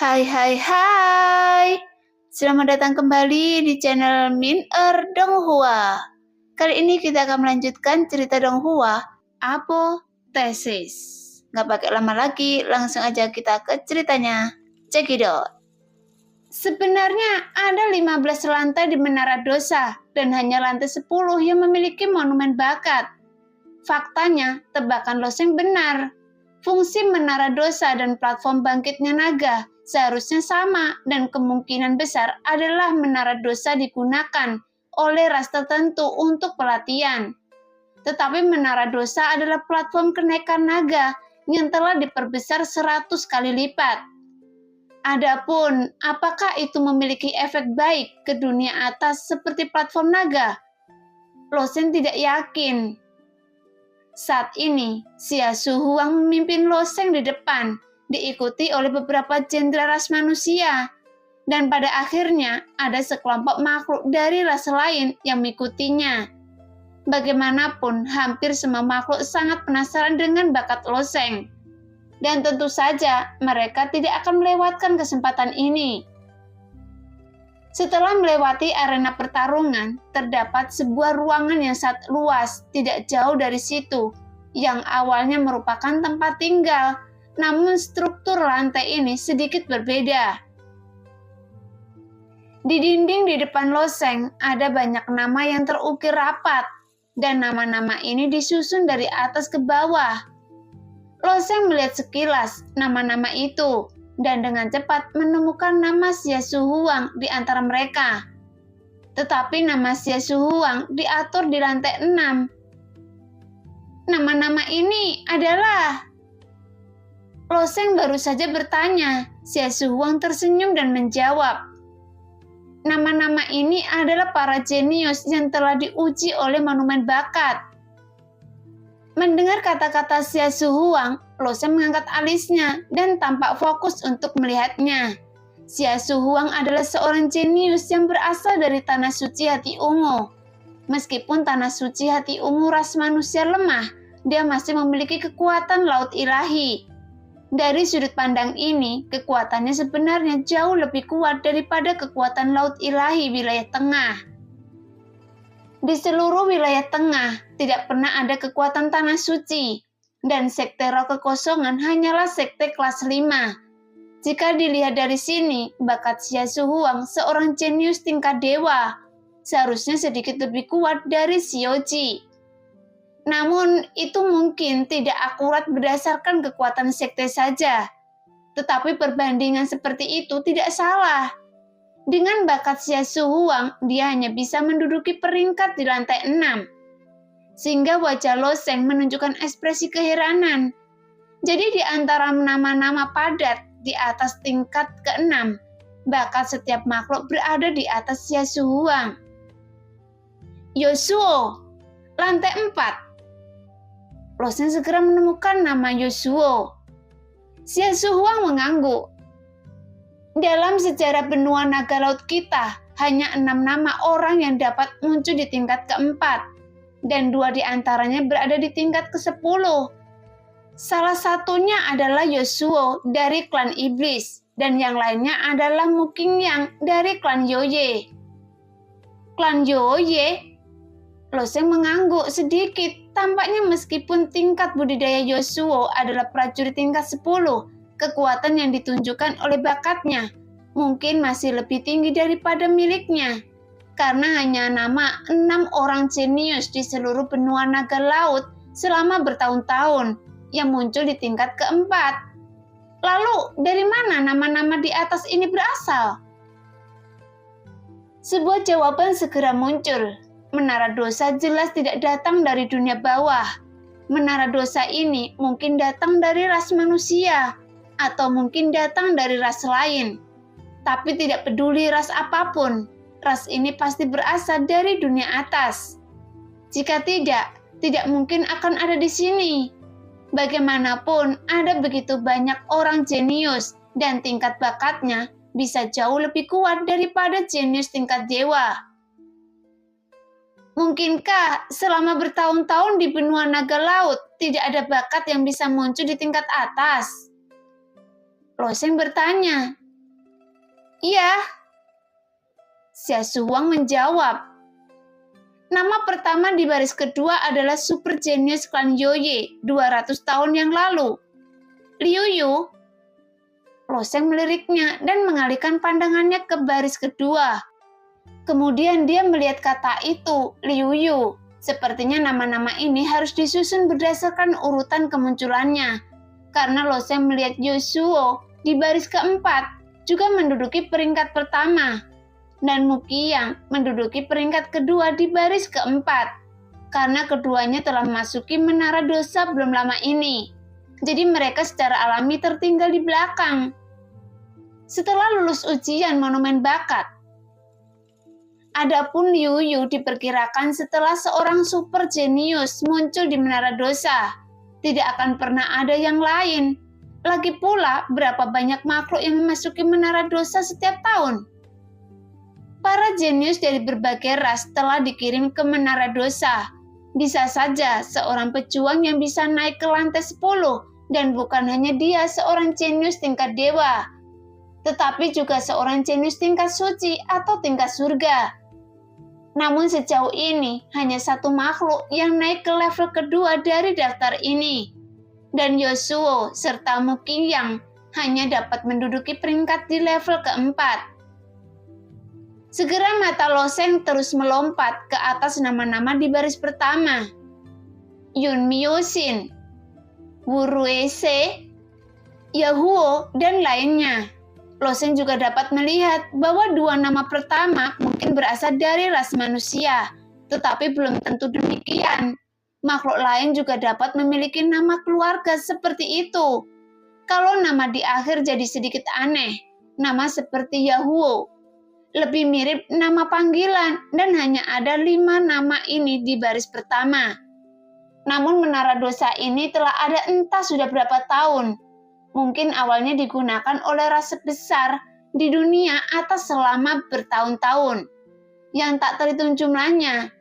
Hai hai hai. Selamat datang kembali di channel Min Donghua. Kali ini kita akan melanjutkan cerita Donghua, Apotheosis. Nggak pakai lama lagi, langsung aja kita ke ceritanya. Cekidot. Sebenarnya ada 15 lantai di Menara Dosa dan hanya lantai 10 yang memiliki monumen bakat. Faktanya, tebakan Loseng benar. Fungsi Menara Dosa dan platform bangkitnya naga seharusnya sama dan kemungkinan besar adalah Menara Dosa digunakan oleh ras tertentu untuk pelatihan. Tetapi Menara Dosa adalah platform kenaikan naga yang telah diperbesar 100 kali lipat. Adapun apakah itu memiliki efek baik ke dunia atas seperti platform naga? Loseng tidak yakin. Saat ini, Xia Shuhuang memimpin Loseng di depan, diikuti oleh beberapa jenderal ras manusia. Dan pada akhirnya, ada sekelompok makhluk dari ras lain yang mengikutinya. Bagaimanapun, hampir semua makhluk sangat penasaran dengan bakat Loseng. Dan tentu saja, mereka tidak akan melewatkan kesempatan ini. Setelah melewati arena pertarungan, terdapat sebuah ruangan yang sangat luas, tidak jauh dari situ, yang awalnya merupakan tempat tinggal, namun struktur lantai ini sedikit berbeda. Di dinding di depan Loseng ada banyak nama yang terukir rapat, dan nama-nama ini disusun dari atas ke bawah. Loseng melihat sekilas nama-nama itu, dan dengan cepat menemukan nama Xia Shuhuang di antara mereka. Tetapi nama Xia Shuhuang diatur di lantai 6. Nama-nama ini adalah... Loseng baru saja bertanya. Xia Shuhuang tersenyum dan menjawab. Nama-nama ini adalah para jenius yang telah diuji oleh monumen bakat. Mendengar kata-kata Xia Shuhuang, Loseng mengangkat alisnya dan tampak fokus untuk melihatnya. Xia Shuhuang adalah seorang jenius yang berasal dari Tanah Suci Hati Ungu. Meskipun Tanah Suci Hati Ungu ras manusia lemah, dia masih memiliki kekuatan laut ilahi. Dari sudut pandang ini, kekuatannya sebenarnya jauh lebih kuat daripada kekuatan laut ilahi wilayah tengah. Di seluruh wilayah tengah, tidak pernah ada kekuatan Tanah Suci, dan sekte roh kekosongan hanyalah sekte kelas 5. Jika dilihat dari sini, bakat Xia Shuhuang seorang jenius tingkat dewa, seharusnya sedikit lebih kuat dari Xiaoji. Namun, itu mungkin tidak akurat berdasarkan kekuatan sekte saja. Tetapi perbandingan seperti itu tidak salah. Dengan bakat Xia Shuhuang, dia hanya bisa menduduki peringkat di lantai 6. Sehingga wajah Loseng menunjukkan ekspresi keheranan. Jadi di antara nama-nama padat di atas tingkat ke-6, bakat setiap makhluk berada di atas Xia Shuhuang. Yosuo, lantai 4. Loseng segera menemukan nama Yosuo. Xia Shuhuang mengangguk. Dalam sejarah benua naga laut kita, hanya 6 nama orang yang dapat muncul di tingkat ke-4, dan 2 di antaranya berada di tingkat ke-10. Salah satunya adalah Yosuo dari klan Iblis, dan yang lainnya adalah Mu Qingyang dari klan Yoye. Klan Yoye? Loseng mengangguk sedikit, tampaknya meskipun tingkat budidaya Yosuo adalah prajurit tingkat 10, kekuatan yang ditunjukkan oleh bakatnya mungkin masih lebih tinggi daripada miliknya, karena hanya nama 6 orang jenius di seluruh benua naga laut selama bertahun-tahun yang muncul di tingkat ke-4. Lalu, dari mana nama-nama di atas ini berasal? Sebuah jawaban segera muncul. Menara Dosa jelas tidak datang dari dunia bawah. Menara Dosa ini mungkin datang dari ras manusia, atau mungkin datang dari ras lain. Tapi tidak peduli ras apapun, ras ini pasti berasal dari dunia atas. Jika tidak mungkin akan ada di sini. Bagaimanapun, ada begitu banyak orang jenius dan tingkat bakatnya bisa jauh lebih kuat daripada jenius tingkat dewa. Mungkinkah selama bertahun-tahun di benua naga laut tidak ada bakat yang bisa muncul di tingkat atas? Loseng bertanya. Iya, Xia Shuang menjawab. Nama pertama di baris kedua adalah super jenius klan Yoye 200 tahun yang lalu. Liu Yu. Lo Sheng meliriknya dan mengalihkan pandangannya ke baris kedua. Kemudian dia melihat kata itu, Liu Yu. Sepertinya nama-nama ini harus disusun berdasarkan urutan kemunculannya. Karena Lo Sheng melihat Yu Shuo di baris keempat juga menduduki peringkat pertama. Dan Mu Qiyang menduduki peringkat kedua di baris keempat. Karena keduanya telah memasuki menara dosa belum lama ini. Jadi mereka secara alami tertinggal di belakang. Setelah lulus ujian monumen bakat, adapun Liu Yu diperkirakan setelah seorang super jenius muncul di menara dosa. Tidak akan pernah ada yang lain. Lagi pula, berapa banyak makhluk yang memasuki menara dosa setiap tahun? Para jenius dari berbagai ras telah dikirim ke menara dosa. Bisa saja seorang pejuang yang bisa naik ke lantai 10, dan bukan hanya dia seorang jenius tingkat dewa, tetapi juga seorang jenius tingkat suci atau tingkat surga. Namun sejauh ini hanya satu makhluk yang naik ke level kedua dari daftar ini, dan Yosuo serta Mu Qiyang hanya dapat menduduki peringkat di level keempat. Segera mata Lo Sheng terus melompat ke atas nama-nama di baris pertama. Yun Mioxin, Wu Ruese, Yahuo, dan lainnya. Lo Sheng juga dapat melihat bahwa dua nama pertama mungkin berasal dari ras manusia, tetapi belum tentu demikian. Makhluk lain juga dapat memiliki nama keluarga seperti itu. Kalau nama di akhir jadi sedikit aneh, nama seperti Yahuo lebih mirip nama panggilan, dan hanya ada 5 nama ini di baris pertama. Namun menara dosa ini telah ada entah sudah berapa tahun. Mungkin awalnya digunakan oleh ras besar di dunia atas selama bertahun-tahun, yang tak terhitung jumlahnya.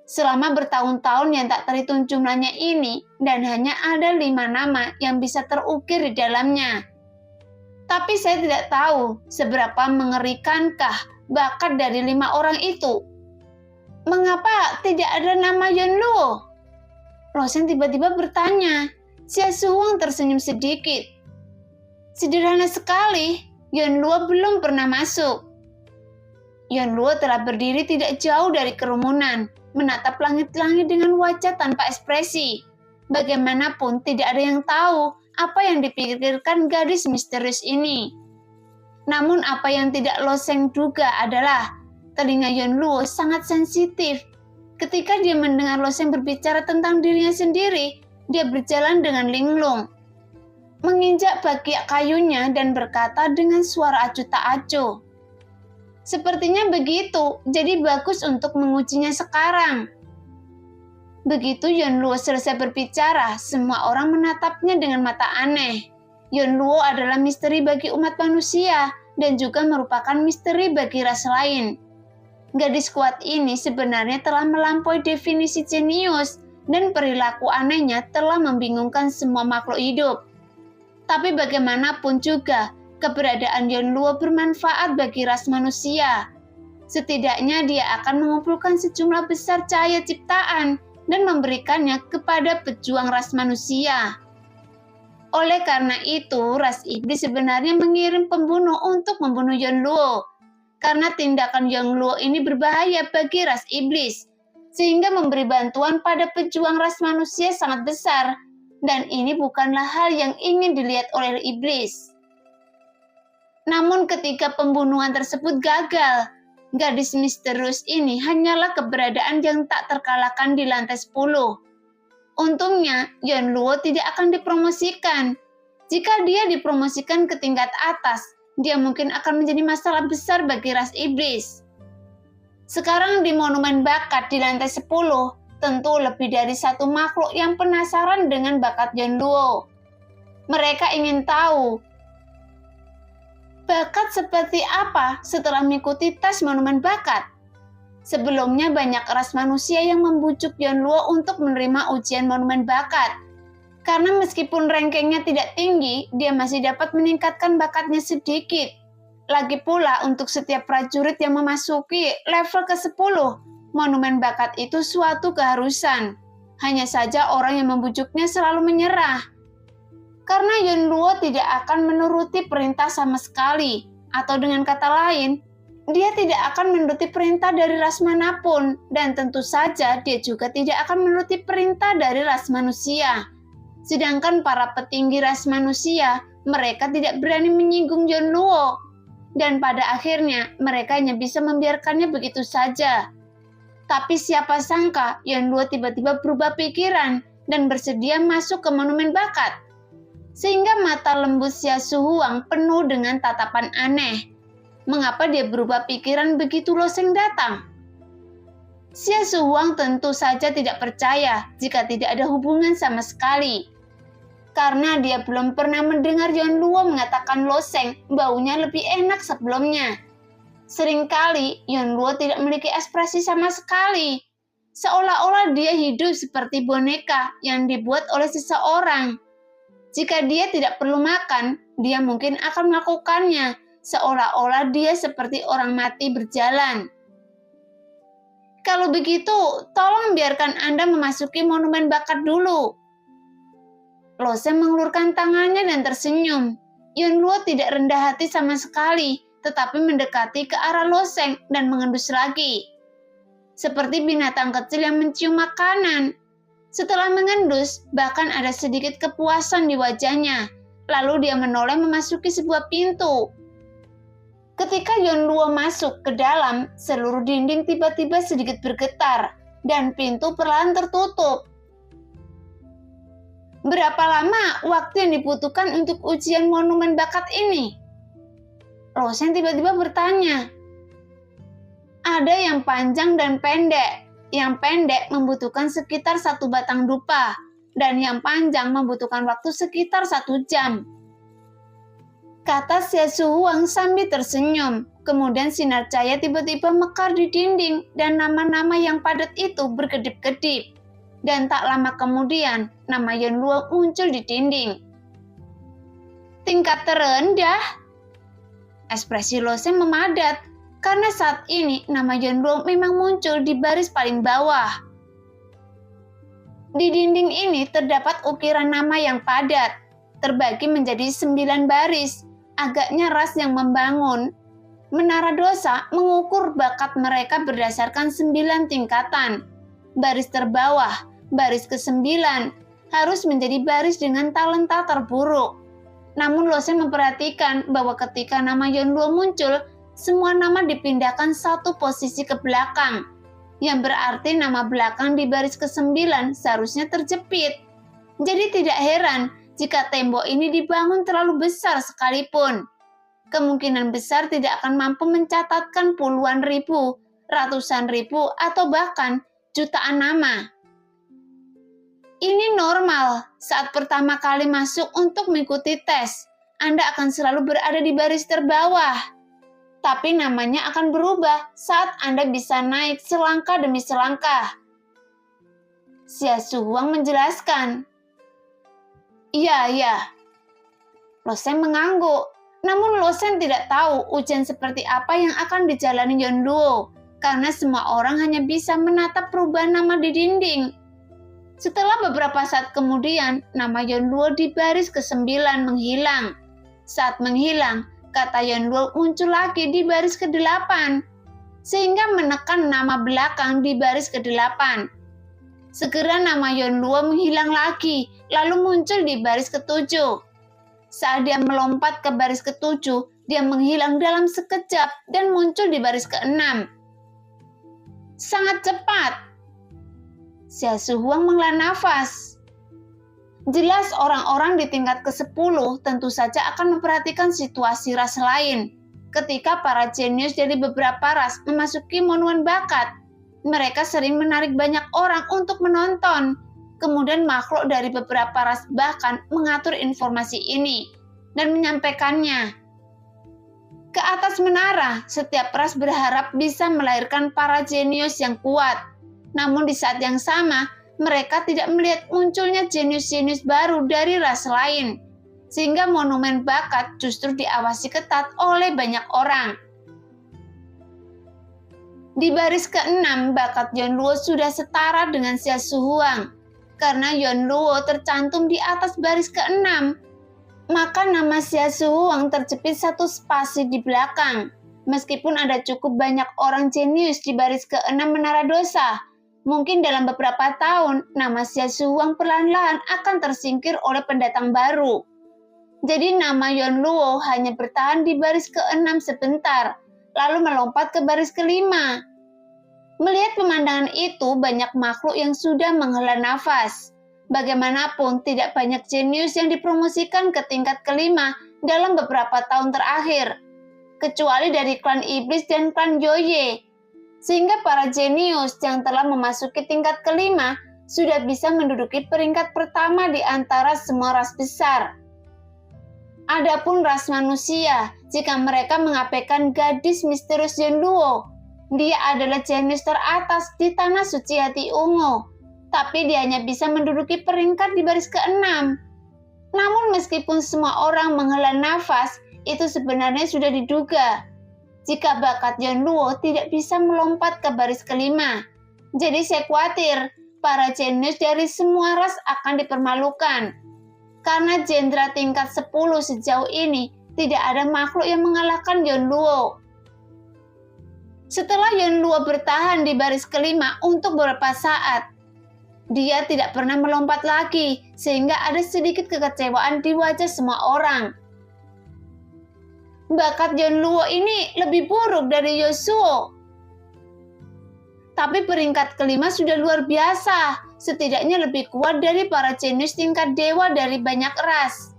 Selama bertahun-tahun yang tak terhitung jumlahnya ini, dan hanya ada 5 nama yang bisa terukir di dalamnya. Tapi saya tidak tahu seberapa mengerikankah bakat dari 5 orang itu. Mengapa tidak ada nama Yun Luo? Lo Sheng tiba-tiba bertanya. Xia Shuang tersenyum sedikit. Sederhana sekali, Yun Luo belum pernah masuk. Yun Luo telah berdiri tidak jauh dari kerumunan, menatap langit-langit dengan wajah tanpa ekspresi. Bagaimanapun tidak ada yang tahu apa yang dipikirkan gadis misterius ini. Namun apa yang tidak Lo Sheng duga adalah telinga Yun Luo sangat sensitif. Ketika dia mendengar Lo Sheng berbicara tentang dirinya sendiri, dia berjalan dengan linglung, menginjak bagian kayunya dan berkata dengan suara acuh tak acuh. Sepertinya begitu, jadi bagus untuk mengujinya sekarang. Begitu Yun Luo selesai berbicara, semua orang menatapnya dengan mata aneh. Yun Luo adalah misteri bagi umat manusia dan juga merupakan misteri bagi ras lain. Gadis kuat ini sebenarnya telah melampaui definisi jenius dan perilaku anehnya telah membingungkan semua makhluk hidup. Tapi bagaimanapun juga, keberadaan Yun Luo bermanfaat bagi ras manusia. Setidaknya dia akan mengumpulkan sejumlah besar cahaya ciptaan dan memberikannya kepada pejuang ras manusia. Oleh karena itu, ras iblis sebenarnya mengirim pembunuh untuk membunuh Yun Luo. Karena tindakan Yun Luo ini berbahaya bagi ras iblis, sehingga memberi bantuan pada pejuang ras manusia sangat besar, dan ini bukanlah hal yang ingin dilihat oleh iblis. Namun ketika pembunuhan tersebut gagal, gadis misterius ini hanyalah keberadaan yang tak terkalahkan di lantai 10. Untungnya, Yun Luo tidak akan dipromosikan. Jika dia dipromosikan ke tingkat atas, dia mungkin akan menjadi masalah besar bagi ras iblis. Sekarang di monumen bakat di lantai 10, tentu lebih dari satu makhluk yang penasaran dengan bakat Yun Luo. Mereka ingin tahu bakat seperti apa setelah mengikuti tes monumen bakat. Sebelumnya banyak ras manusia yang membujuk Yun Luo untuk menerima ujian monumen bakat. Karena meskipun rankingnya tidak tinggi, dia masih dapat meningkatkan bakatnya sedikit. Lagi pula untuk setiap prajurit yang memasuki level ke-10, monumen bakat itu suatu keharusan. Hanya saja orang yang membujuknya selalu menyerah. Karena Yonluo tidak akan menuruti perintah sama sekali. Atau dengan kata lain, dia tidak akan menuruti perintah dari ras manapun. Dan tentu saja dia juga tidak akan menuruti perintah dari ras manusia. Sedangkan para petinggi ras manusia, mereka tidak berani menyinggung Yonluo. Dan pada akhirnya mereka hanya bisa membiarkannya begitu saja. Tapi siapa sangka Yonluo tiba-tiba berubah pikiran dan bersedia masuk ke monumen bakat. Sehingga mata lembu Xia Shuang penuh dengan tatapan aneh. Mengapa dia berubah pikiran begitu Lo Sheng datang? Xia Shuang tentu saja tidak percaya jika tidak ada hubungan sama sekali. Karena dia belum pernah mendengar Yonluo mengatakan Lo Sheng baunya lebih enak sebelumnya. Seringkali Yonluo tidak memiliki ekspresi sama sekali. Seolah-olah dia hidup seperti boneka yang dibuat oleh seseorang. Jika dia tidak perlu makan, dia mungkin akan melakukannya. Seolah-olah dia seperti orang mati berjalan. Kalau begitu, tolong biarkan Anda memasuki monumen bakat dulu. Lo Sheng mengulurkan tangannya dan tersenyum. Yonluo tidak rendah hati sama sekali, tetapi mendekati ke arah Lo Sheng dan mengendus lagi. Seperti binatang kecil yang mencium makanan. Setelah mengendus, bahkan ada sedikit kepuasan di wajahnya. Lalu dia menoleh memasuki sebuah pintu. Ketika Yonluo masuk ke dalam, seluruh dinding tiba-tiba sedikit bergetar dan pintu perlahan tertutup. Berapa lama waktu yang dibutuhkan untuk ujian monumen bakat ini? Lo Sheng tiba-tiba bertanya. Ada yang panjang dan pendek. Yang pendek membutuhkan sekitar 1 batang dupa, dan yang panjang membutuhkan waktu sekitar 1 jam. Kata Xia Shuang sambil tersenyum. Kemudian sinar cahaya tiba-tiba mekar di dinding, dan nama-nama yang padat itu berkedip-kedip. Dan tak lama kemudian, nama Yonluo muncul di dinding. Tingkat terendah? Ekspresi Lo Sheng memadat, karena saat ini nama Yonluo memang muncul di baris paling bawah. Di dinding ini terdapat ukiran nama yang padat, terbagi menjadi 9 baris, agaknya ras yang membangun. Menara dosa mengukur bakat mereka berdasarkan 9 tingkatan. Baris terbawah, baris ke-9, harus menjadi baris dengan talenta terburuk. Namun Lo Sheng memperhatikan bahwa ketika nama Yonluo muncul, semua nama dipindahkan 1 posisi ke belakang. Yang berarti nama belakang di baris ke-9 seharusnya terjepit. Jadi tidak heran jika tembok ini dibangun terlalu besar sekalipun. Kemungkinan besar tidak akan mampu mencatatkan puluhan ribu, ratusan ribu, atau bahkan jutaan nama. Ini normal saat pertama kali masuk untuk mengikuti tes. Anda akan selalu berada di baris terbawah. Tapi namanya akan berubah saat Anda bisa naik selangkah demi selangkah. Xia Shuang menjelaskan. Iya. Lo Sheng mengangguk. Namun Lo Sheng tidak tahu ujian seperti apa yang akan dijalani Yonluo. Karena semua orang hanya bisa menatap perubahan nama di dinding. Setelah beberapa saat kemudian, nama Yonluo di baris ke-9 menghilang. Saat menghilang, kata Yonluo muncul lagi di baris ke-8, sehingga menekan nama belakang di baris ke-8. Segera nama Yonluo menghilang lagi, lalu muncul di baris ke-7. Saat dia melompat ke baris ke-7, dia menghilang dalam sekejap dan muncul di baris ke-6. Sangat cepat. Xia Shuang menghela nafas. Jelas orang-orang di tingkat ke-10 tentu saja akan memperhatikan situasi ras lain. Ketika para jenius dari beberapa ras memasuki monumen bakat, mereka sering menarik banyak orang untuk menonton. Kemudian makhluk dari beberapa ras bahkan mengatur informasi ini dan menyampaikannya. Ke atas menara, setiap ras berharap bisa melahirkan para jenius yang kuat. Namun di saat yang sama, mereka tidak melihat munculnya jenius-jenius baru dari ras lain. sehingga monumen bakat justru diawasi ketat oleh banyak orang. Di baris ke-6, bakat Yonluo sudah setara dengan Xia Shuang. Karena Yonluo tercantum di atas baris ke-6, maka nama Xia Shuang terjepit satu spasi di belakang. Meskipun ada cukup banyak orang jenius di baris ke-6 Menara Dosa, mungkin dalam beberapa tahun, nama Xia Shuang perlahan-lahan akan tersingkir oleh pendatang baru. Jadi nama Yonluo hanya bertahan di baris ke-6 sebentar, lalu melompat ke baris ke-5. Melihat pemandangan itu, banyak makhluk yang sudah menghela nafas. Bagaimanapun, tidak banyak jenius yang dipromosikan ke tingkat ke-5 dalam beberapa tahun terakhir, kecuali dari klan iblis dan klan Joye. Sehingga para jenius yang telah memasuki tingkat ke-5 sudah bisa menduduki peringkat pertama di antara semua ras besar. Adapun ras manusia, jika mereka mengabaikan gadis misterius Yonluo, dia adalah jenius teratas di tanah suci hati ungu, tapi dia hanya bisa menduduki peringkat di baris ke-6. Namun meskipun semua orang menghela nafas, itu sebenarnya sudah diduga. Jika bakat Yonluo tidak bisa melompat ke baris ke-5. Jadi saya khawatir, para jenius dari semua ras akan dipermalukan. Karena jenderal tingkat 10 sejauh ini, tidak ada makhluk yang mengalahkan Yonluo. Setelah Yonluo bertahan di baris ke-5 untuk beberapa saat, dia tidak pernah melompat lagi, sehingga ada sedikit kekecewaan di wajah semua orang. Bakat Yonluo ini lebih buruk dari Yasuo. Tapi peringkat ke-5 sudah luar biasa, setidaknya lebih kuat dari para jenius tingkat dewa dari banyak ras.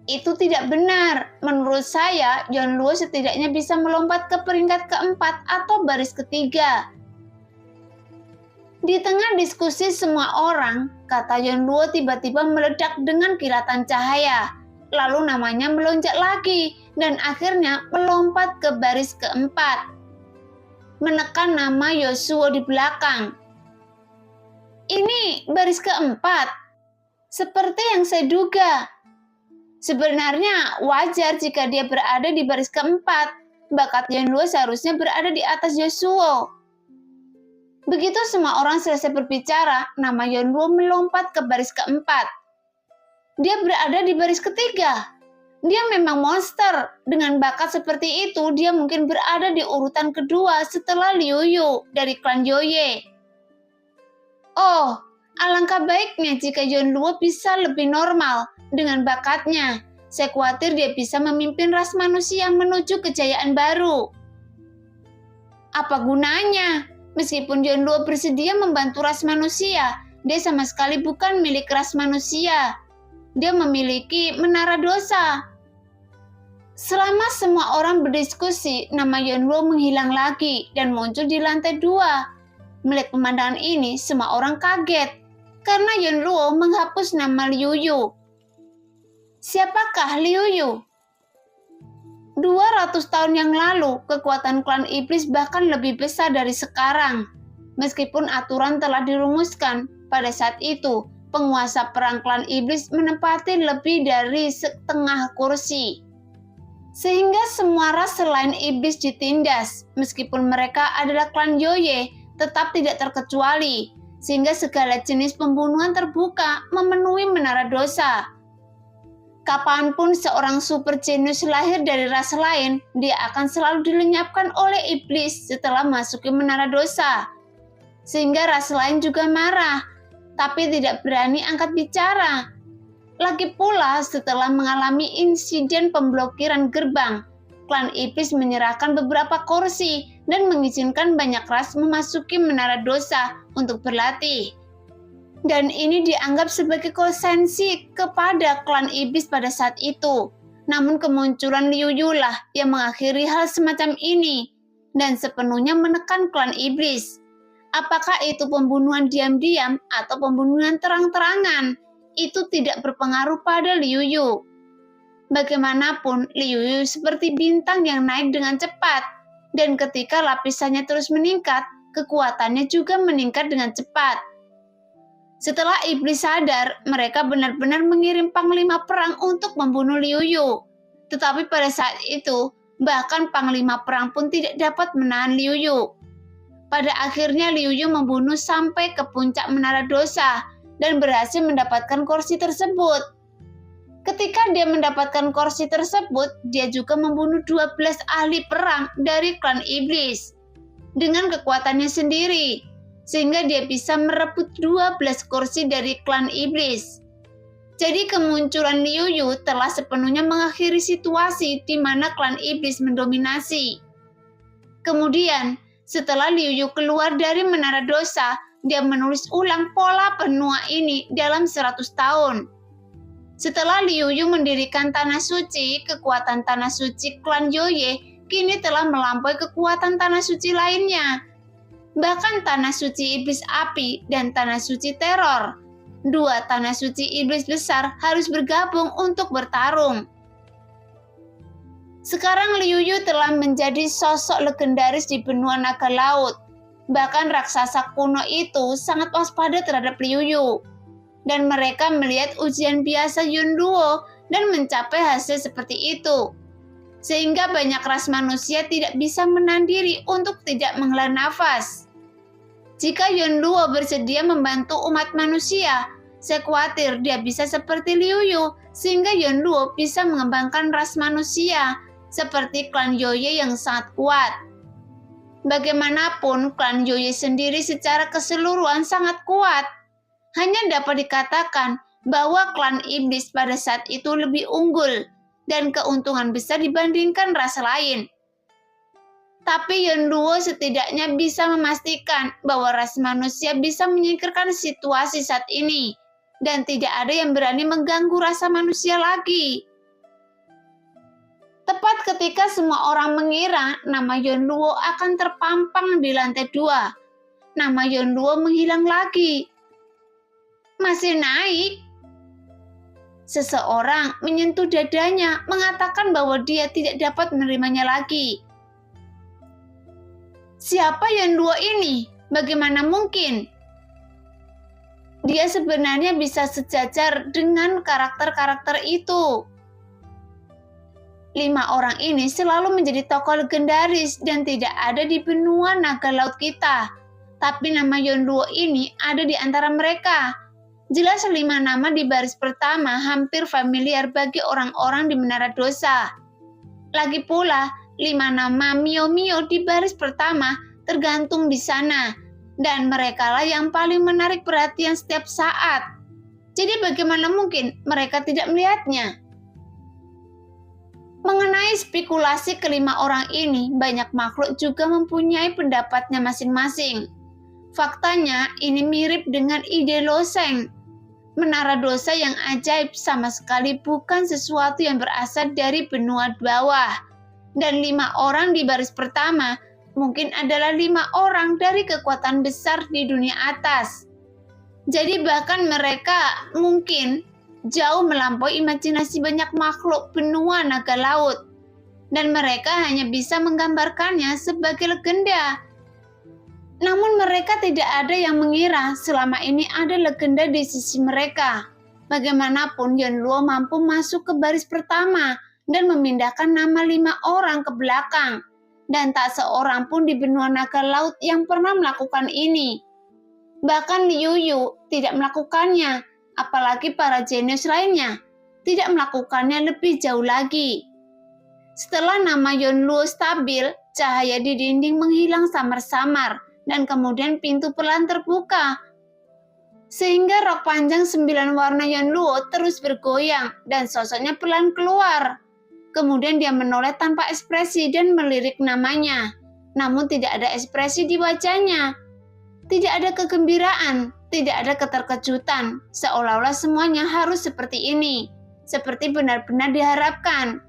Itu tidak benar. Menurut saya, Yonluo setidaknya bisa melompat ke peringkat ke-4 atau baris ke-3. Di tengah diskusi semua orang, kata Yonluo tiba-tiba meledak dengan kilatan cahaya. Lalu namanya melonjak lagi dan akhirnya melompat ke baris ke-4. Menekan nama Yasuo di belakang. Ini baris ke-4. Seperti yang saya duga. Sebenarnya wajar jika dia berada di baris ke-4. Bakat Yonluo seharusnya berada di atas Yasuo. Begitu semua orang selesai berbicara, nama Yonluo melompat ke baris ke-4. Dia berada di baris ke-3. Dia memang monster. Dengan bakat seperti itu, dia mungkin berada di urutan kedua setelah Liu Yu dari klan Joye. Oh, alangkah baiknya jika Yonluo bisa lebih normal dengan bakatnya. Saya khawatir dia bisa memimpin ras manusia menuju kejayaan baru. Apa gunanya? Meskipun Yonluo bersedia membantu ras manusia, dia sama sekali bukan milik ras manusia. Dia memiliki Menara Dosa. Selama semua orang berdiskusi, nama Yonluo menghilang lagi dan muncul di lantai 2. Melihat pemandangan ini, semua orang kaget karena Yonluo menghapus nama Liu Yu. Siapakah Liu Yu? 200 tahun yang lalu, kekuatan klan iblis bahkan lebih besar dari sekarang. Meskipun aturan telah dirumuskan, pada saat itu, penguasa perang klan iblis menempati lebih dari setengah kursi. Sehingga semua ras selain iblis ditindas, meskipun mereka adalah klan Joye, tetap tidak terkecuali. Sehingga segala jenis pembunuhan terbuka memenuhi Menara Dosa. Kapanpun seorang super jenius lahir dari ras lain, dia akan selalu dilenyapkan oleh iblis setelah masuki Menara Dosa. Sehingga ras lain juga marah, tapi tidak berani angkat bicara. Lagi pula setelah mengalami insiden pemblokiran gerbang, klan iblis menyerahkan beberapa kursi dan mengizinkan banyak ras memasuki Menara Dosa untuk berlatih. Dan ini dianggap sebagai konsensi kepada klan iblis pada saat itu. Namun kemunculan Liu Yu lah yang mengakhiri hal semacam ini dan sepenuhnya menekan klan iblis. Apakah itu pembunuhan diam-diam atau pembunuhan terang-terangan? Itu tidak berpengaruh pada Liu Yu. Bagaimanapun, Liu Yu seperti bintang yang naik dengan cepat, dan ketika lapisannya terus meningkat, kekuatannya juga meningkat dengan cepat. Setelah iblis sadar, mereka benar-benar mengirim panglima perang untuk membunuh Liu Yu. Tetapi pada saat itu, bahkan panglima perang pun tidak dapat menahan Liu Yu. Pada akhirnya Liu Yu membunuh sampai ke puncak menara dosa dan berhasil mendapatkan kursi tersebut. Ketika dia mendapatkan kursi tersebut, dia juga membunuh 12 ahli perang dari klan iblis dengan kekuatannya sendiri, sehingga dia bisa merebut 12 kursi dari klan iblis. Jadi kemunculan Liu Yu telah sepenuhnya mengakhiri situasi di mana klan iblis mendominasi. Kemudian, setelah Liu Yu keluar dari menara dosa, dia menulis ulang pola benua ini dalam 100 tahun. Setelah Liu Yu mendirikan Tanah Suci, kekuatan Tanah Suci klan Yoye kini telah melampaui kekuatan Tanah Suci lainnya. Bahkan Tanah Suci Iblis Api dan Tanah Suci Teror, dua Tanah Suci Iblis besar harus bergabung untuk bertarung. Sekarang Liu Yu telah menjadi sosok legendaris di benua naga laut. Bahkan raksasa kuno itu sangat waspada terhadap Liu Yu. Dan mereka melihat ujian biasa Yun Luo dan mencapai hasil seperti itu. Sehingga banyak ras manusia tidak bisa menahan diri untuk tidak menghela nafas. Jika Yun Luo bersedia membantu umat manusia, saya khawatir dia bisa seperti Liu Yu, sehingga Yun Luo bisa mengembangkan ras manusia seperti klan Yoye yang sangat kuat. Bagaimanapun, klan Yoye sendiri secara keseluruhan sangat kuat. Hanya dapat dikatakan bahwa klan iblis pada saat itu lebih unggul dan keuntungan besar dibandingkan ras lain. Tapi Yun Luo setidaknya bisa memastikan bahwa ras manusia bisa menyingkirkan situasi saat ini dan tidak ada yang berani mengganggu rasa manusia lagi. Tepat ketika semua orang mengira nama Yun Luo akan terpampang di lantai 2, nama Yun Luo menghilang lagi. Masih naik. Seseorang menyentuh dadanya, mengatakan bahwa dia tidak dapat menerimanya lagi. Siapa Yun Luo ini? Bagaimana mungkin? Dia sebenarnya bisa sejajar dengan karakter-karakter itu. 5 orang ini selalu menjadi tokoh legendaris dan tidak ada di benua naga laut kita. Tapi nama Yun Luo ini ada di antara mereka. Jelas 5 nama di baris pertama hampir familiar bagi orang-orang di Menara Dosa. Lagi pula, 5 nama Mio-Mio di baris pertama tergantung di sana. Dan merekalah yang paling menarik perhatian setiap saat. Jadi bagaimana mungkin mereka tidak melihatnya? Mengenai spekulasi kelima orang ini, banyak makhluk juga mempunyai pendapatnya masing-masing. Faktanya, ini mirip dengan ide Lo Sheng. Menara dosa yang ajaib sama sekali bukan sesuatu yang berasal dari benua bawah. Dan 5 orang di baris pertama mungkin adalah 5 orang dari kekuatan besar di dunia atas. Jadi bahkan mereka mungkin jauh melampaui imajinasi banyak makhluk benua naga laut. Dan mereka hanya bisa menggambarkannya sebagai legenda. Namun mereka tidak ada yang mengira selama ini ada legenda di sisi mereka. Bagaimanapun Yun Luo mampu masuk ke baris pertama dan memindahkan nama 5 orang ke belakang. Dan tak seorang pun di benua naga laut yang pernah melakukan ini. Bahkan Liu Yu tidak melakukannya, apalagi para jenius lainnya tidak melakukannya lebih jauh lagi. Setelah nama Yun Luo stabil, cahaya di dinding menghilang samar-samar. Dan kemudian pintu perlahan terbuka. Sehingga rok panjang 9 warna Yun Luo terus bergoyang dan sosoknya perlahan keluar. Kemudian dia menoleh tanpa ekspresi dan melirik namanya. Namun tidak ada ekspresi di wajahnya. Tidak ada kegembiraan, tidak ada keterkejutan. Seolah-olah semuanya harus seperti ini. Seperti benar-benar diharapkan.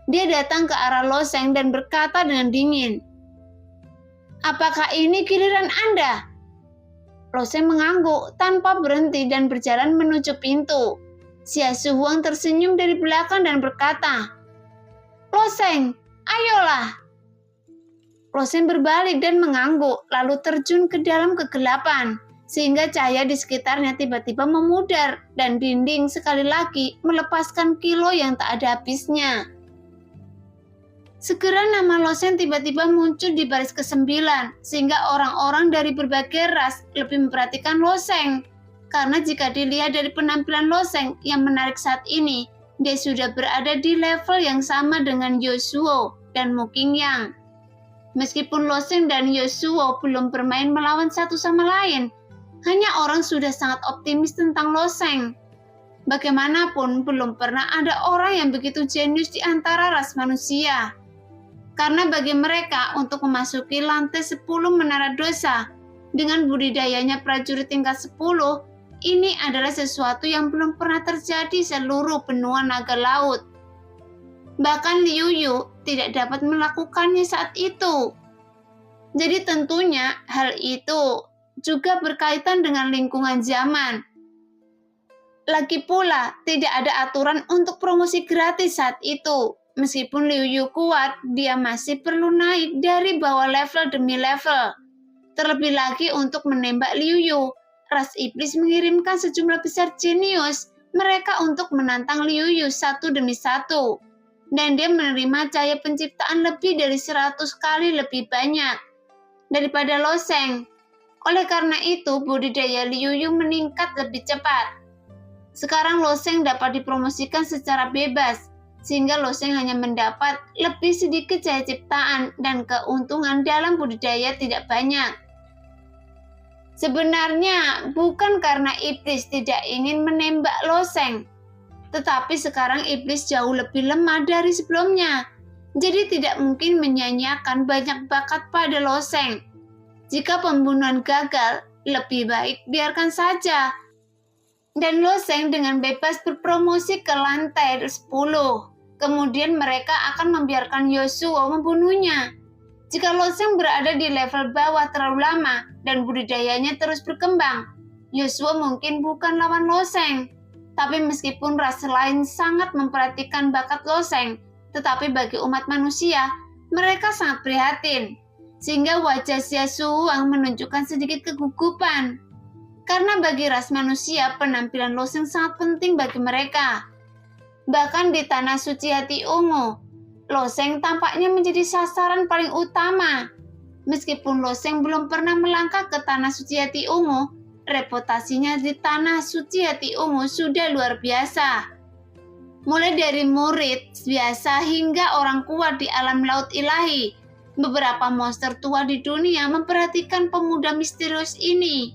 Dia datang ke arah Lo Sheng dan berkata dengan dingin, "Apakah ini giliran Anda?" Lo Sheng mengangguk tanpa berhenti dan berjalan menuju pintu. Xia Shuang tersenyum dari belakang dan berkata, "Lo Sheng, ayolah." Lo Sheng berbalik dan mengangguk, lalu terjun ke dalam kegelapan. sehingga cahaya di sekitarnya tiba-tiba memudar dan dinding sekali lagi melepaskan kilo yang tak ada habisnya. Segera nama Loseng tiba-tiba muncul di baris ke-9, sehingga orang-orang dari berbagai ras lebih memperhatikan Loseng. Karena jika dilihat dari penampilan Loseng yang menarik saat ini, dia sudah berada di level yang sama dengan Yasuo dan Mu Qingyang. Meskipun Loseng dan Yasuo belum bermain melawan satu sama lain, hanya orang sudah sangat optimis tentang Loseng. Bagaimanapun, belum pernah ada orang yang begitu jenius di antara ras manusia. Karena bagi mereka untuk memasuki lantai 10 Menara Dosa dengan budidayanya prajurit tingkat 10, ini adalah sesuatu yang belum pernah terjadi seluruh benua naga laut. Bahkan Liu Yu tidak dapat melakukannya saat itu. Jadi tentunya hal itu juga berkaitan dengan lingkungan zaman. Lagi pula, tidak ada aturan untuk promosi gratis saat itu. Meskipun Liu Yu kuat, dia masih perlu naik dari bawah level demi level. Terlebih lagi untuk menembak Liu Yu, ras iblis mengirimkan sejumlah besar jenius mereka untuk menantang Liu Yu satu demi satu. Dan dia menerima cahaya penciptaan lebih dari 100 kali lebih banyak daripada Loseng. Oleh karena itu, budidaya Liu Yu meningkat lebih cepat. Sekarang Loseng dapat dipromosikan secara bebas, sehingga Loseng hanya mendapat lebih sedikit cahaya ciptaan dan keuntungan dalam budidaya tidak banyak. Sebenarnya bukan karena iblis tidak ingin menembak Loseng, tetapi sekarang iblis jauh lebih lemah dari sebelumnya, jadi tidak mungkin menyanyiakan banyak bakat pada Loseng. Jika pembunuhan gagal, lebih baik biarkan saja. Dan Loseng dengan bebas berpromosi ke lantai 10. Kemudian mereka akan membiarkan Yasuo membunuhnya. Jika Loseng berada di level bawah terlalu lama dan budidayanya terus berkembang, Yasuo mungkin bukan lawan Loseng. Tapi meskipun ras lain sangat memperhatikan bakat Loseng, tetapi bagi umat manusia, mereka sangat prihatin. Sehingga wajah Xia Shuang menunjukkan sedikit kegugupan. Karena bagi ras manusia, penampilan Loseng sangat penting bagi mereka. Bahkan di Tanah Suci Hati Ungu, Loseng tampaknya menjadi sasaran paling utama. Meskipun Loseng belum pernah melangkah ke Tanah Suci Hati Ungu, reputasinya di Tanah Suci Hati Ungu sudah luar biasa. Mulai dari murid biasa hingga orang kuat di alam laut ilahi, beberapa monster tua di dunia memperhatikan pemuda misterius ini.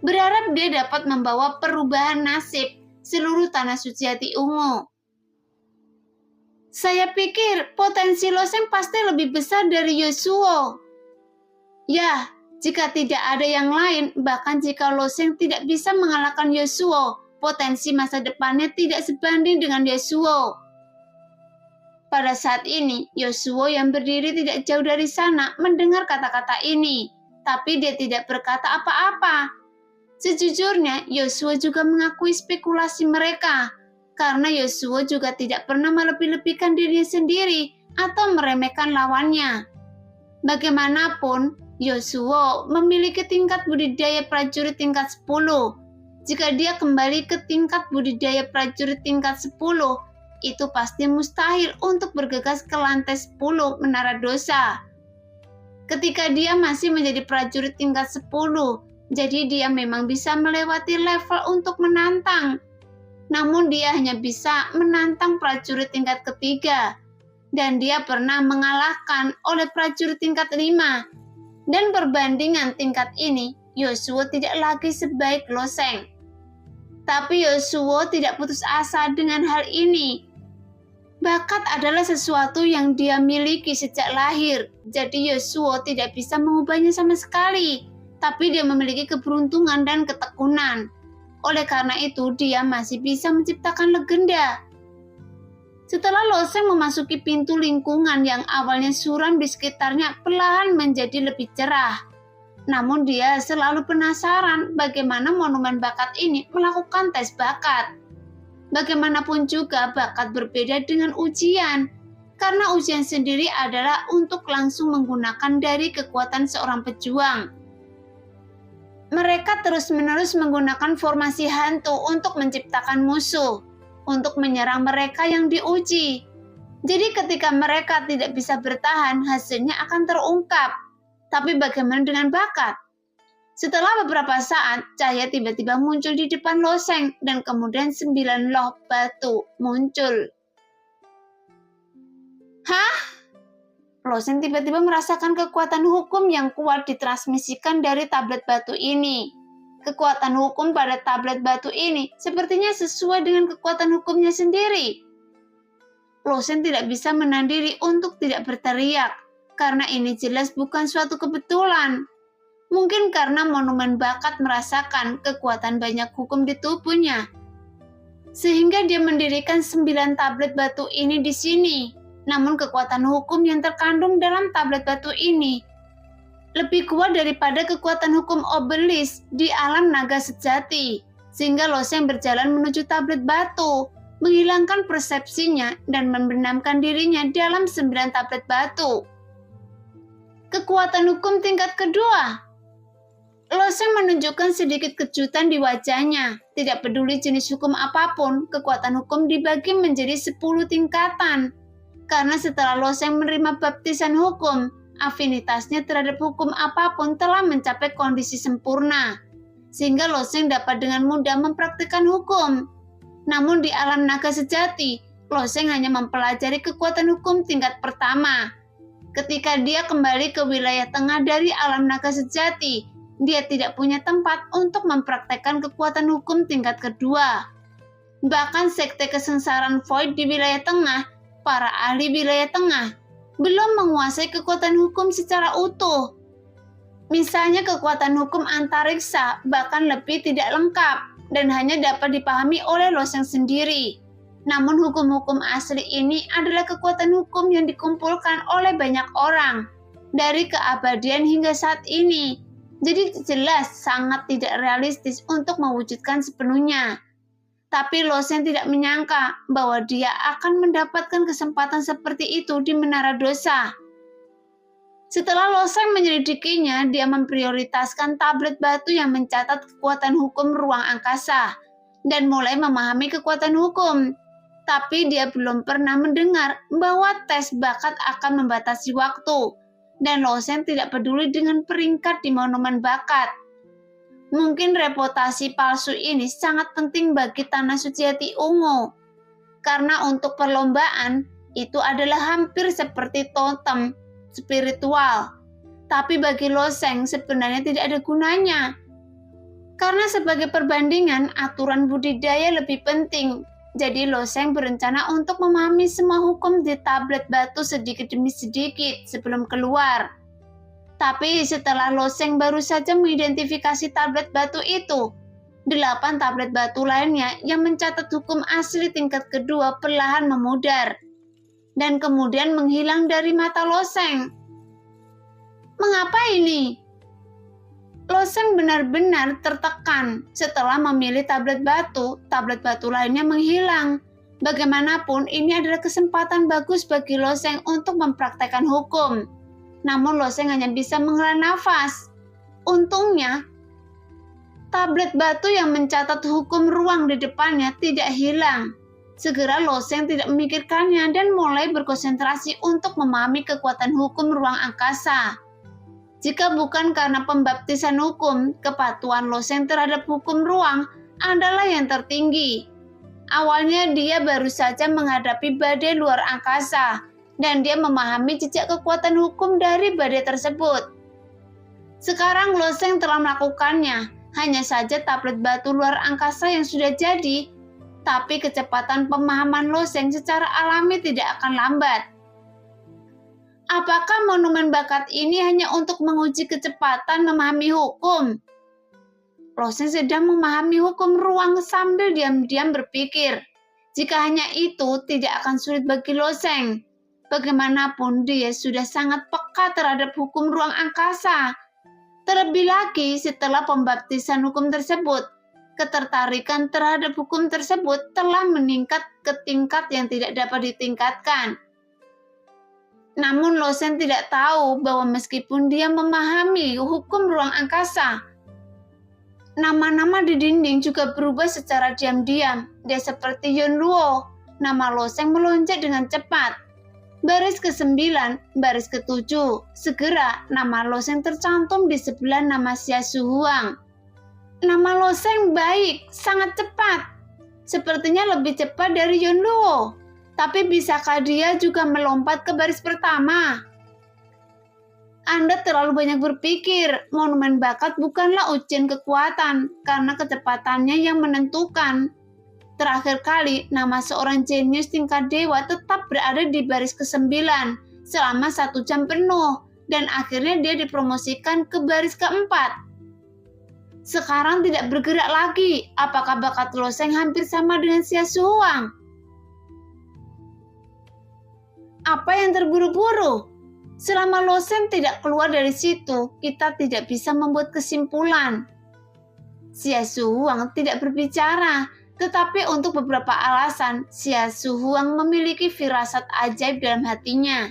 Berharap dia dapat membawa perubahan nasib seluruh Tanah Suci Hati Ungu. Saya pikir potensi Loseng pasti lebih besar dari Yasuo. Ya, jika tidak ada yang lain, bahkan jika Loseng tidak bisa mengalahkan Yasuo, potensi masa depannya tidak sebanding dengan Yasuo. Pada saat ini, Yasuo yang berdiri tidak jauh dari sana mendengar kata-kata ini, tapi dia tidak berkata apa-apa. Sejujurnya, Yasuo juga mengakui spekulasi mereka, karena Yasuo juga tidak pernah melebih-lebihkan dirinya sendiri atau meremehkan lawannya. Bagaimanapun, Yasuo memiliki tingkat budidaya prajurit tingkat 10. Jika dia kembali ke tingkat budidaya prajurit tingkat 10, itu pasti mustahil untuk bergegas ke lantai 10 Menara Dosa. Ketika dia masih menjadi prajurit tingkat 10, jadi dia memang bisa melewati level untuk menantang. Namun dia hanya bisa menantang prajurit tingkat ketiga. Dan dia pernah mengalahkan oleh prajurit tingkat 5. Dan perbandingan tingkat ini, Yasuo tidak lagi sebaik Loseng. Tapi Yasuo tidak putus asa dengan hal ini. Bakat adalah sesuatu yang dia miliki sejak lahir. Jadi Yasuo tidak bisa mengubahnya sama sekali. Tapi dia memiliki keberuntungan dan ketekunan. Oleh karena itu, dia masih bisa menciptakan legenda. Setelah Loseng memasuki pintu lingkungan yang awalnya suram di sekitarnya perlahan menjadi lebih cerah. Namun dia selalu penasaran bagaimana monumen bakat ini melakukan tes bakat. Bagaimanapun juga bakat berbeda dengan ujian. Karena ujian sendiri adalah untuk langsung menggunakan dari kekuatan seorang pejuang. Mereka terus-menerus menggunakan formasi hantu untuk menciptakan musuh, untuk menyerang mereka yang diuji. Jadi ketika mereka tidak bisa bertahan, hasilnya akan terungkap. Tapi bagaimana dengan bakat? Setelah beberapa saat, cahaya tiba-tiba muncul di depan Lo Sheng dan kemudian 9 loh batu muncul. Hah? Lo Sheng tiba-tiba merasakan kekuatan hukum yang kuat ditransmisikan dari tablet batu ini. Kekuatan hukum pada tablet batu ini sepertinya sesuai dengan kekuatan hukumnya sendiri. Lo Sheng tidak bisa menahan diri untuk tidak berteriak, karena ini jelas bukan suatu kebetulan. Mungkin karena monumen bakat merasakan kekuatan banyak hukum di tubuhnya. Sehingga dia mendirikan 9 tablet batu ini di sini. Namun kekuatan hukum yang terkandung dalam tablet batu ini lebih kuat daripada kekuatan hukum obelisk di alam naga sejati. Sehingga Lo Sheng berjalan menuju tablet batu, menghilangkan persepsinya dan membenamkan dirinya dalam 9 tablet batu. Kekuatan hukum tingkat kedua. Lo Sheng menunjukkan sedikit kejutan di wajahnya. Tidak peduli jenis hukum apapun, kekuatan hukum dibagi menjadi 10 tingkatan. Karena setelah Lo Sheng menerima baptisan hukum, afinitasnya terhadap hukum apapun telah mencapai kondisi sempurna. Sehingga Lo Sheng dapat dengan mudah mempraktikkan hukum. Namun di alam naga sejati, Lo Sheng hanya mempelajari kekuatan hukum tingkat pertama. Ketika dia kembali ke wilayah tengah dari alam naga sejati, dia tidak punya tempat untuk mempraktekkan kekuatan hukum tingkat kedua. Bahkan sekte kesengsaraan Void di wilayah tengah, para ahli wilayah tengah, belum menguasai kekuatan hukum secara utuh. Misalnya kekuatan hukum antariksa bahkan lebih tidak lengkap dan hanya dapat dipahami oleh Lo Sheng sendiri. Namun hukum-hukum asli ini adalah kekuatan hukum yang dikumpulkan oleh banyak orang dari keabadian hingga saat ini. Jadi jelas sangat tidak realistis untuk mewujudkan sepenuhnya. Tapi Lo Sheng tidak menyangka bahwa dia akan mendapatkan kesempatan seperti itu di Menara Dosa. Setelah Lo Sheng menyelidikinya, dia memprioritaskan tablet batu yang mencatat kekuatan hukum ruang angkasa dan mulai memahami kekuatan hukum. Tapi dia belum pernah mendengar bahwa tes bakat akan membatasi waktu, dan Lo Sheng tidak peduli dengan peringkat di monumen bakat. Mungkin reputasi palsu ini sangat penting bagi Tanah Suci Hati Ungu. Karena untuk perlombaan, itu adalah hampir seperti totem spiritual. Tapi bagi Lo Sheng sebenarnya tidak ada gunanya. Karena sebagai perbandingan, aturan budidaya lebih penting. Jadi Lo Sheng berencana untuk memahami semua hukum di tablet batu sedikit demi sedikit sebelum keluar. Tapi setelah Lo Sheng baru saja mengidentifikasi tablet batu itu, 8 tablet batu lainnya yang mencatat hukum asli tingkat kedua perlahan memudar dan kemudian menghilang dari mata Lo Sheng. Mengapa ini? Lo Sheng benar-benar tertekan setelah memilih tablet batu lainnya menghilang. Bagaimanapun ini adalah kesempatan bagus bagi Lo Sheng untuk mempraktekkan hukum. Namun Lo Sheng hanya bisa menghela nafas. Untungnya, tablet batu yang mencatat hukum ruang di depannya tidak hilang. Segera Lo Sheng tidak memikirkannya dan mulai berkonsentrasi untuk memahami kekuatan hukum ruang angkasa. Jika bukan karena pembaptisan hukum, kepatuhan Lo Sheng terhadap hukum ruang adalah yang tertinggi. Awalnya dia baru saja menghadapi badai luar angkasa, dan dia memahami jejak kekuatan hukum dari badai tersebut. Sekarang Lo Sheng telah melakukannya, hanya saja tablet batu luar angkasa yang sudah jadi, tapi kecepatan pemahaman Lo Sheng secara alami tidak akan lambat. Apakah monumen bakat ini hanya untuk menguji kecepatan memahami hukum? Lo Sheng sedang memahami hukum ruang sambil diam-diam berpikir. Jika hanya itu, tidak akan sulit bagi Lo Sheng. Bagaimanapun dia sudah sangat peka terhadap hukum ruang angkasa. Terlebih lagi setelah pembaptisan hukum tersebut, ketertarikan terhadap hukum tersebut telah meningkat ke tingkat yang tidak dapat ditingkatkan. Namun Lo Sheng tidak tahu bahwa meskipun dia memahami hukum ruang angkasa, Nama-nama di dinding juga berubah secara diam-diam. Dia seperti Yun Luo. Nama Loseng melonjak dengan cepat. Baris ke-9, baris ke-7. Segera nama Loseng tercantum di sebelah nama Xia Shuhuang. Nama Loseng baik, sangat cepat. Sepertinya lebih cepat dari Yun Luo. Tapi bisakah dia juga melompat ke baris pertama? Anda terlalu banyak berpikir. Monumen bakat bukanlah ujian kekuatan, karena kecepatannya yang menentukan. Terakhir kali, nama seorang jenius tingkat dewa tetap berada di baris ke-9 selama 1 jam penuh, dan akhirnya dia dipromosikan ke baris ke-4. Sekarang tidak bergerak lagi. Apakah bakat Loseng hampir sama dengan Xia Shuhuang? Apa yang terburu-buru? Selama Loseng tidak keluar dari situ, kita tidak bisa membuat kesimpulan. Xia Shuhuang tidak berbicara, tetapi untuk beberapa alasan, Xia Shuhuang memiliki firasat ajaib dalam hatinya.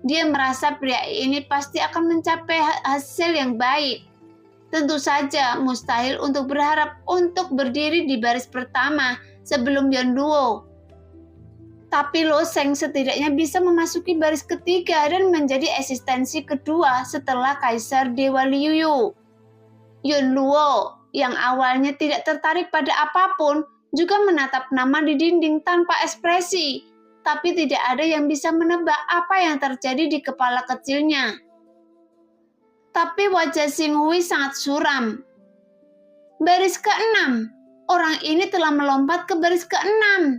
Dia merasa pria ini pasti akan mencapai hasil yang baik. Tentu saja mustahil untuk berharap untuk berdiri di baris pertama sebelum Yun Luo. Tapi Loseng setidaknya bisa memasuki baris ketiga dan menjadi eksistensi kedua setelah Kaisar Dewa Liu. Yun Luo yang awalnya tidak tertarik pada apapun juga menatap nama di dinding tanpa ekspresi, tapi tidak ada yang bisa menebak apa yang terjadi di kepala kecilnya. Tapi wajah Xing Hui sangat suram. Baris ke-6, orang ini telah melompat ke baris ke-6.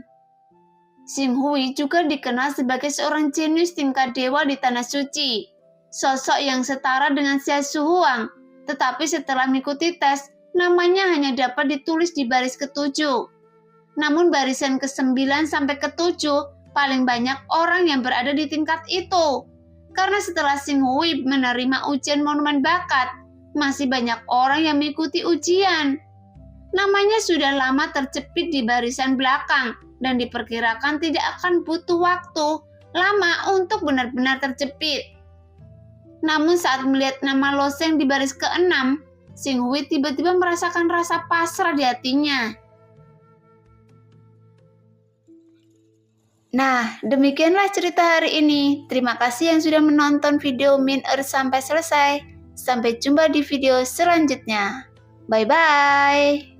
Xing Hui juga dikenal sebagai seorang jenius tingkat dewa di Tanah Suci, sosok yang setara dengan Xia Shuhuang, tetapi setelah mengikuti tes, namanya hanya dapat ditulis di baris ke-7. Namun barisan ke-9 sampai ke-7 paling banyak orang yang berada di tingkat itu. Karena setelah Xing Hui menerima ujian monumen bakat, masih banyak orang yang mengikuti ujian. Namanya sudah lama terjepit di barisan belakang dan diperkirakan tidak akan butuh waktu lama untuk benar-benar terjepit. Namun saat melihat nama Loseng di baris ke-6, Xing Hui tiba-tiba merasakan rasa pasrah di hatinya. Nah, demikianlah cerita hari ini. Terima kasih yang sudah menonton video Min Earth sampai selesai. Sampai jumpa di video selanjutnya. Bye-bye.